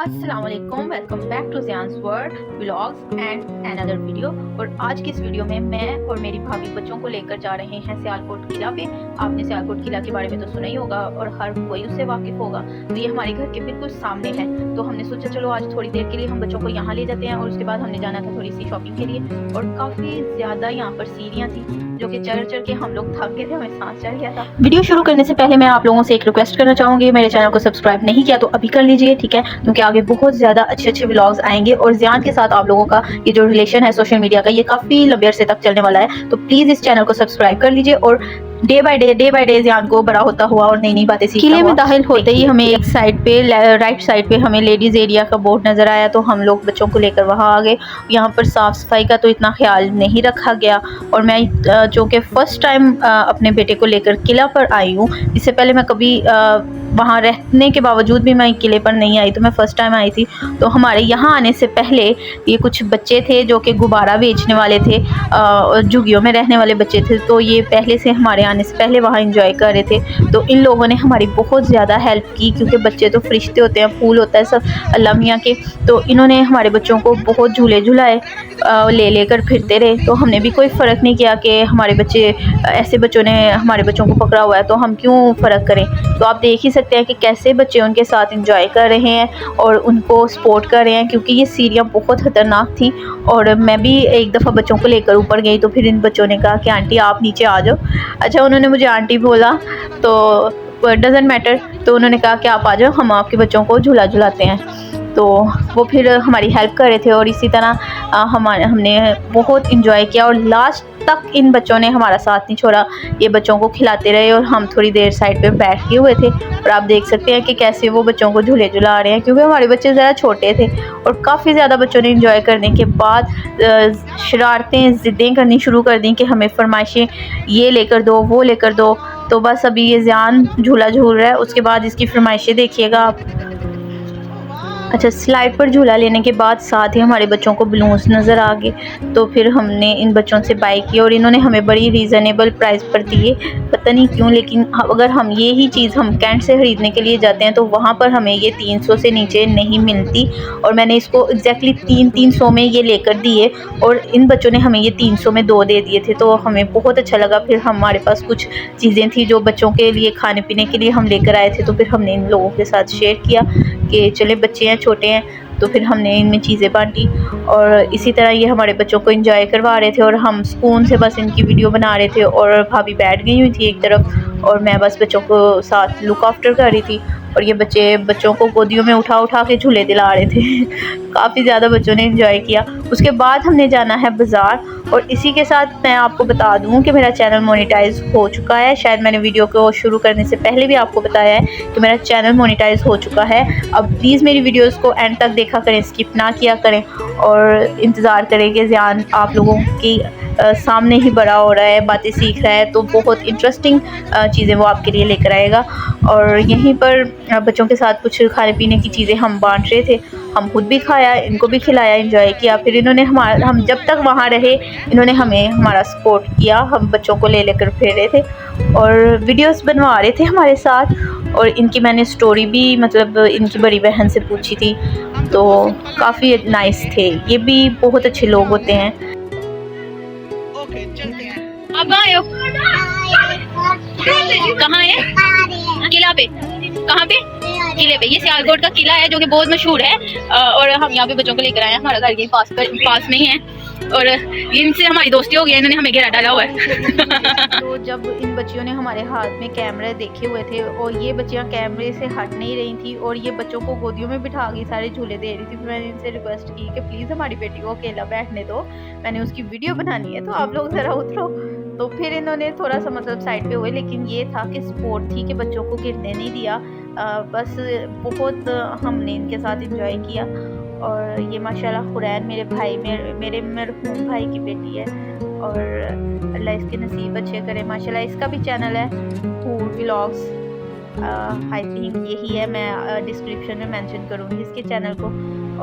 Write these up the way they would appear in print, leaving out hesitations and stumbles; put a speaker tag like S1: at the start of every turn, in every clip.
S1: अस्सलामुअलैकुम, welcome back to Ziyan's world vlogs and another video. और आज की इस वीडियो में मैं और मेरी भाभी बच्चों को लेकर जा रहे हैं सियालकोट किला पे। आपने सियालकोट किला के बारे में तो सुना ही होगा और हर कोई उससे वाकिफ़ होगा। तो ये हमारे घर के बिल्कुल सामने है, तो हमने सोचा चलो आज थोड़ी देर के लिए हम बच्चों को यहाँ ले जाते हैं। और उसके बाद हमने जाना था थोड़ी सी शॉपिंग के लिए, और काफ़ी ज़्यादा यहाँ पर सीढ़ियाँ थी जो कि चढ़ चढ़ के हम लोग थक गए थे, हमें सांस चढ़ गया था। वीडियो शुरू करने से पहले मैं आप लोगों से एक रिक्वेस्ट करना चाहूँगी, मेरे चैनल को सब्सक्राइब नहीं किया तो अभी कर लीजिए, ठीक है, क्योंकि आगे बहुत ज़्यादा अच्छे व्लॉग्स आएंगे और ज़ियान के साथ आप लोगों का ये जो रिलेशन है सोशल मीडिया का, ये काफ़ी लंबे अरसे तक चलने वाला है। तो प्लीज़ इस चैनल को सब्सक्राइब कर लीजिए और डे बाय डे ज़ियान को बड़ा होता हुआ और नई बातें सीखता हुआ। किले में दाखिल होते ही हमें एक साइड पे राइट साइड पे हमें लेडीज़ एरिया का बोर्ड नज़र आया, तो हम लोग बच्चों को लेकर वहाँ आ गए। यहाँ पर साफ़ सफाई का तो इतना ख्याल नहीं रखा गया, और मैं जो कि फ़र्स्ट टाइम अपने बेटे को लेकर किला पर आई हूँ। इससे पहले मैं कभी वहाँ रहने के बावजूद भी मैं किले पर नहीं आई, तो मैं फ़र्स्ट टाइम आई थी। तो हमारे यहाँ आने से पहले ये कुछ बच्चे थे जो कि गुब्बारा बेचने वाले थे, झुग्गियों में रहने वाले बच्चे थे, तो ये पहले से हमारे आने से पहले वहाँ एंजॉय कर रहे थे। तो इन लोगों ने हमारी बहुत ज़्यादा हेल्प की, क्योंकि बच्चे तो फरिश्ते होते हैं, फूल होता है सब अल्लाह मियाँ के। तो इन्होंने हमारे बच्चों को बहुत झूले झुलाए, ले लेकर फिरते रहे। तो हमने भी कोई फ़र्क नहीं किया कि हमारे बच्चे ऐसे बच्चों ने हमारे बच्चों को पकड़ा हुआ है, तो हम क्यों फ़र्क करें। तो आप देख ही सकते हैं कि कैसे बच्चे उनके साथ एंजॉय कर रहे हैं और उनको सपोर्ट कर रहे हैं, क्योंकि ये सीढ़ियाँ बहुत ख़तरनाक थी। और मैं भी एक दफ़ा बच्चों को लेकर ऊपर गई, तो फिर इन बच्चों ने कहा कि आंटी आप नीचे आ जाओ। अच्छा, उन्होंने मुझे आंटी बोला, तो डज़न्ट मैटर, तो उन्होंने कहा कि आप आ जाओ, हम आपके बच्चों को झूला झुलाते हैं। तो वो फिर हमारी हेल्प कर रहे थे, और इसी तरह हमने बहुत इंजॉय किया, और लास्ट तक इन बच्चों ने हमारा साथ नहीं छोड़ा। ये बच्चों को खिलाते रहे और हम थोड़ी देर साइड पे बैठ के हुए थे। और आप देख सकते हैं कि कैसे वो बच्चों को झूले झुला रहे हैं, क्योंकि हमारे बच्चे ज़रा छोटे थे। और काफ़ी ज़्यादा बच्चों ने इंजॉय करने के बाद शरारतें ज़िद्दें करनी शुरू कर दी कि हमें फरमाइशें ये लेकर दो, वो लेकर दो। तो बस अभी ये ज़ियान झूला झूल रहा है, उसके बाद इसकी फरमाइशें देखिएगा आप। अच्छा, स्लाइड पर झूला लेने के बाद साथ ही हमारे बच्चों को बलून्स नज़र आ गए, तो फिर हमने इन बच्चों से बाय की, और इन्होंने हमें बड़ी रीज़नेबल प्राइस पर दिए, पता नहीं क्यों। लेकिन अगर हम ये ही चीज़ हम कैंट से ख़रीदने के लिए जाते हैं तो वहाँ पर हमें ये 300 से नीचे नहीं मिलती, और मैंने इसको एग्जैक्टली 300 में ये लेकर दिए, और इन बच्चों ने हमें ये 300 में 2 दे दिए थे, तो हमें बहुत अच्छा लगा। फिर हमारे पास कुछ चीज़ें थी जो बच्चों के लिए खाने पीने के लिए हम लेकर आए थे, तो फिर हमने इन लोगों के साथ शेयर किया कि चले बच्चे हैं, छोटे हैं, तो फिर हमने इनमें चीज़ें बांटी। और इसी तरह ये हमारे बच्चों को एंजॉय करवा रहे थे, और हम सुकून से बस इनकी वीडियो बना रहे थे। और भाभी बैठ गई हुई थी एक तरफ, और मैं बस बच्चों को साथ लुक आफ्टर कर रही थी, और ये बच्चों को गोदियों में उठा उठा के झूले दिला रहे थे। काफ़ी ज़्यादा बच्चों ने एंजॉय किया। उसके बाद हमने जाना है बाज़ार, और इसी के साथ मैं आपको बता दूं कि मेरा चैनल मोनेटाइज हो चुका है। शायद मैंने वीडियो को शुरू करने से पहले भी आपको बताया है कि मेरा चैनल मोनेटाइज हो चुका है। अब प्लीज़ मेरी वीडियोस को एंड तक देखा करें, स्किप ना किया करें, और इंतज़ार करें कि ज़ियान आप लोगों की सामने ही बड़ा हो रहा है, बातें सीख रहा है, तो बहुत इंटरेस्टिंग चीज़ें वो आपके लिए लेकर आएगा। और यहीं पर बच्चों के साथ कुछ खाने पीने की चीज़ें हम बांट रहे थे, हम खुद भी खाया, इनको भी खिलाया, एंजॉय किया। फिर इन्होंने हम जब तक वहाँ रहे इन्होंने हमें हमारा सपोर्ट किया, हम बच्चों को ले लेकर फिर रहे थे और वीडियोस बनवा रहे थे हमारे साथ। और इनकी मैंने स्टोरी भी मतलब इनकी बड़ी बहन से पूछी थी, तो काफ़ी नाइस थे, ये भी बहुत अच्छे लोग होते हैं। आप कहाँ आए हो? कहाँ है? किला पे। कहाँ पे? किले पे। ये सियालकोट का किला है जो कि बहुत मशहूर है, और हम यहाँ पे बच्चों को लेकर आए हैं। हमारा घर के पास में ही है, और इनसे हमारी दोस्ती हो गई है, इन्होंने हमें घेरा डाला हुआ है। तो जब इन बच्चियों ने हमारे हाथ में कैमरे देखे हुए थे, और ये बच्चियाँ कैमरे से हट नहीं रही थी, और ये बच्चों को गोदियों में बिठा के सारे झूले दे रही थी, तो मैंने इनसे रिक्वेस्ट की कि प्लीज़ हमारी बेटी को अकेला बैठने दो, मैंने उसकी वीडियो बनानी है, तो आप लोग ज़रा उतरो। तो फिर इन्होंने थोड़ा सा मतलब साइड पे हुए, लेकिन ये था कि सपोर्ट थी कि बच्चों को गिरने नहीं दिया। बस बहुत हमने इनके साथ एंजॉय किया। और ये माशाल्लाह खुरैन मेरे भाई मेरे मरहूम भाई की बेटी है, और अल्लाह इसके नसीब अच्छे करे। माशाल्लाह इसका भी चैनल है फूड व्लॉग्स, आई थिंक यही है, मैं डिस्क्रिप्शन में मेंशन करूँगी इसके चैनल को।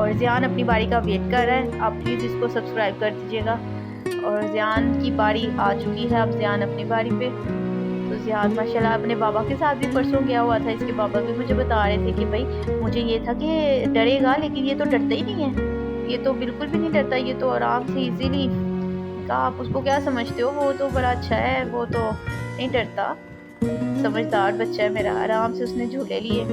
S1: और ज़ियान अपनी बारी का वेट कर रहा है, आप प्लीज़ इसको सब्सक्राइब कर दीजिएगा। और ज़ियान की बारी आ चुकी है, अब ज़ियान अपनी बारी पे, तो ज़ियान माशाल्लाह अपने बाबा के साथ भी परसों गया हुआ था। इसके बाबा भी मुझे बता रहे थे कि भाई मुझे ये था कि डरेगा, लेकिन ये तो डरता ही नहीं है, ये तो बिल्कुल भी नहीं डरता, ये तो आराम से इजीली। कहा आप उसको क्या समझते हो, वो तो बड़ा अच्छा है, वो तो नहीं डरता, समझदार बच्चा है मेरा। आराम से उसने झूले लिए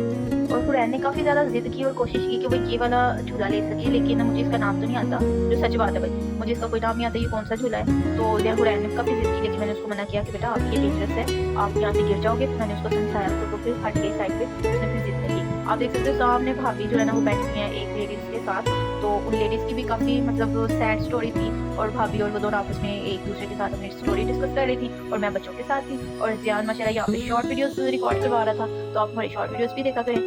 S1: और हुरैन ने काफ़ी ज़्यादा ज़िद की और कोशिश की कि भाई ये वाला झूला ले सके, लेकिन मुझे इसका नाम तो नहीं आता, जो सच बात है भाई, मुझे इसका कोई नाम नहीं आता, ये कौन सा झूला है। तो हुरैन ने काफ़ी ज़िद की, लेकिन मैंने उसको मना किया कि बेटा आप ये डेंजरस है, आप यहाँ से गिर जाओगे। मैंने उसको समझाया तो फिर हट गई साइड पे, उसने फिर ज़िद नहीं की। आप देख सकते हो सामने भाभी जो है ना वो बैठी हैं एक लेडीज़ के साथ, तो उन लेडीज़ की भी काफ़ी मतलब सैड स्टोरी थी, और भाभी और वो दोनों आपस में एक दूसरे के साथ अपनी स्टोरी डिस्कस कर रही थी, और मैं बच्चों के साथ थी। और ज़ियान माशाल्लाह यहाँ पे शॉर्ट वीडियोस रिकॉर्ड करवा रहा था, तो आप हमारी शॉर्ट वीडियोस भी देखा करें।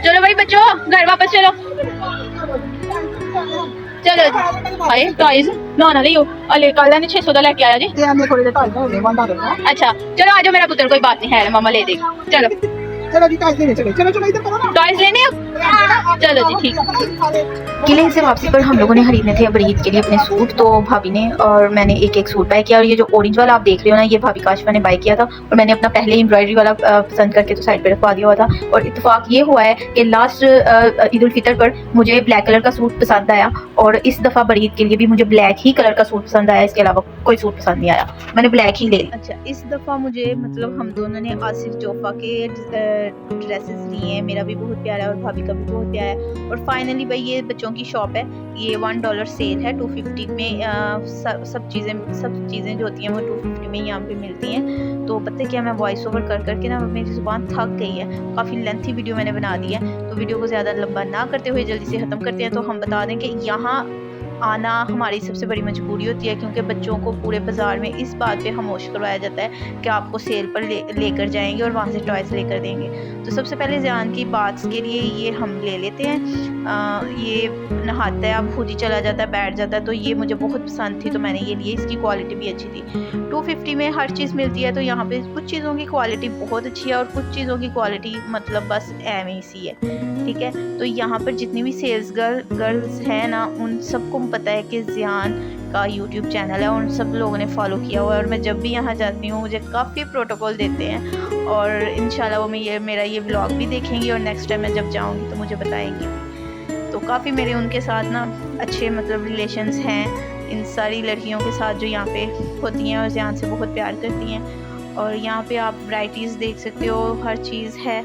S1: चलो भाई बच्चों घर वापस चलो, चलो भाई टॉयज ना लियो, अले कल ने 600 का लेके आया जी। अच्छा चलो आ जाओ मेरा पुत्र, कोई बात नहीं है, मामा ले देगा। चलो
S2: चलो जी टॉयज लेने चले, चलो चलो इधर करो ना,
S1: टॉयज लेने हो? चलो जी ठीक। किले से वापसी पर हम लोगों ने खरीदने थे अब ईद के लिए अपने सूट, तो भाभी ने और मैंने एक एक सूट बाय किया। और ये जो ऑरेंज वाला आप देख रहे हो ना, ये भाभी काशिफा ने बाय किया था, और मैंने अपना पहले एम्ब्रॉयडरी वाला पसंद करके तो साइड पे रखवा दिया हुआ था। और इत्तेफाक ये हुआ है कि लास्ट ईद उल फितर पर मुझे ब्लैक कलर का सूट पसंद आया, और इस दफ़ा बड़ी ईद के लिए भी मुझे ब्लैक ही कलर का सूट पसंद आया, इसके अलावा कोई सूट पसंद नहीं आया, मैंने ब्लैक ही ले लिया। अच्छा इस दफ़ा मुझे मतलब हम दोनों ने आसिफ जोफा के ड्रेसेस लिए हैं, मेरा भी बहुत प्यारा है और भाभी का भी बहुत प्यारा है। और फाइनली भाई ये बच्चों की शॉप है, ये $1 सेल है, 250 में सब चीज़ें जो होती हैं वो 250 में यहाँ पे मिलती हैं। तो पता है क्या, मैं वॉइस ओवर कर करके ना मेरी ज़ुबान थक गई है, काफ़ी लेंथी वीडियो मैंने बना दी है, तो वीडियो को ज़्यादा लंबा ना करते हुए जल्दी से ख़त्म करते हैं। तो हम बता दें कि यहाँ आना हमारी सबसे बड़ी मजबूरी होती है, क्योंकि बच्चों को पूरे बाज़ार में इस बात पे खामोश करवाया जाता है कि आपको सेल पर लेकर जाएंगे और वहाँ से टॉयज़ लेकर देंगे। तो सबसे पहले ज़ियान की बात के लिए ये हम ले लेते हैं, ये नहाता है, अब खुद ही चला जाता है, बैठ जाता है, तो ये मुझे बहुत पसंद थी तो मैंने ये लिए, इसकी क्वालिटी भी अच्छी थी। 250 में हर चीज़ मिलती है, तो यहाँ पे कुछ चीज़ों की क्वालिटी बहुत अच्छी है और कुछ चीज़ों की क्वालिटी मतलब बस एवं ही सी है, ठीक है। तो यहाँ पर जितनी भी सेल्स गर्ल्स हैं ना, उन सबको पता है कि ज़ियान का यूट्यूब चैनल है, उन सब लोगों ने फॉलो किया हुआ है, और मैं जब भी यहाँ जाती हूँ मुझे काफ़ी प्रोटोकॉल देते हैं, और इंशाल्लाह वो मेरा ये व्लॉग भी देखेंगी, और नेक्स्ट टाइम मैं जब जाऊँगी तो मुझे बताएंगी। तो काफ़ी मेरे उनके साथ ना अच्छे मतलब रिलेशंस हैं, इन सारी लड़कियों के साथ जो यहाँ पे होती हैं और ज़ियान से बहुत प्यार करती हैं। और यहाँ पे आप वैराइटीज़ देख सकते हो, हर चीज़ है,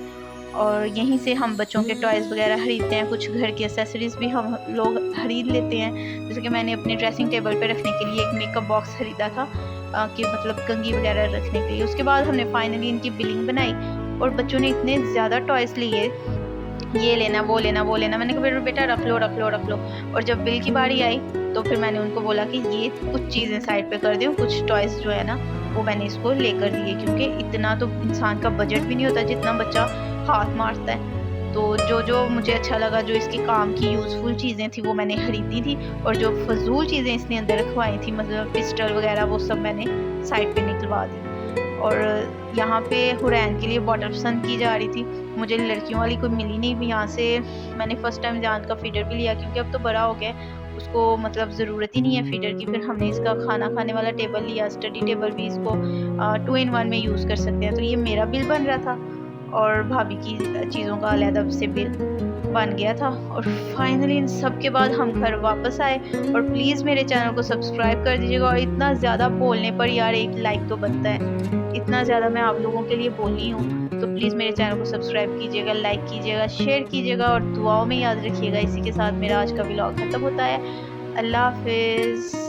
S1: और यहीं से हम बच्चों के टॉयज़ वगैरह ख़रीदते हैं, कुछ घर की एसेसरीज़ भी हम लोग ख़रीद लेते हैं। जैसे कि मैंने अपने ड्रेसिंग टेबल पे रखने के लिए एक मेकअप बॉक्स ख़रीदा था, कि मतलब कंघी वगैरह रखने के लिए। उसके बाद हमने फाइनली इनकी बिलिंग बनाई, और बच्चों ने इतने ज़्यादा टॉयज़ लिए, ये लेना वो लेना वो लेना, मैंने कहा बेटा रख लो रख लो रख लो। और जब बिल की बारी आई तो फिर मैंने उनको बोला कि ये कुछ चीज़ें साइड पे कर दें, कुछ टॉयज़ जो है ना वो मैंने इसको लेकर दिए, क्योंकि इतना तो इंसान का बजट भी नहीं होता जितना बच्चा हाथ मारता है। तो जो मुझे अच्छा लगा, जो इसके काम की यूज़फुल चीज़ें थी वो मैंने ख़रीदी थी, और जो फजूल चीज़ें इसने अंदर रखवाई थी मतलब पिस्टल वगैरह, वो सब मैंने साइड पे निकलवा दी। और यहाँ पे हुरैन के लिए बॉटल पसंद की जा रही थी, मुझे लड़कियों वाली कोई मिली नहीं। यहाँ से मैंने फ़र्स्ट टाइम ज़ियान का फीडर भी लिया, क्योंकि अब तो बड़ा हो गया, उसको मतलब ज़रूरत ही नहीं है फीडर की। फिर हमने इसका खाना खाने वाला टेबल लिया, स्टडी टेबल भी इसको 2 in 1 में यूज़ कर सकते हैं। तो ये मेरा बिल बन रहा था, और भाभी की चीज़ों का अलग से बिल बन गया था। और फाइनली इन सब के बाद हम घर वापस आए, और प्लीज़ मेरे चैनल को सब्सक्राइब कर दीजिएगा। और इतना ज़्यादा बोलने पर यार एक लाइक तो बनता है, इतना ज़्यादा मैं आप लोगों के लिए बोली हूँ, तो प्लीज़ मेरे चैनल को सब्सक्राइब कीजिएगा, लाइक कीजिएगा, शेयर कीजिएगा, और दुआओं में याद रखिएगा। इसी के साथ मेरा आज का व्लॉग ख़त्म होता है। अल्लाह हाफिज़।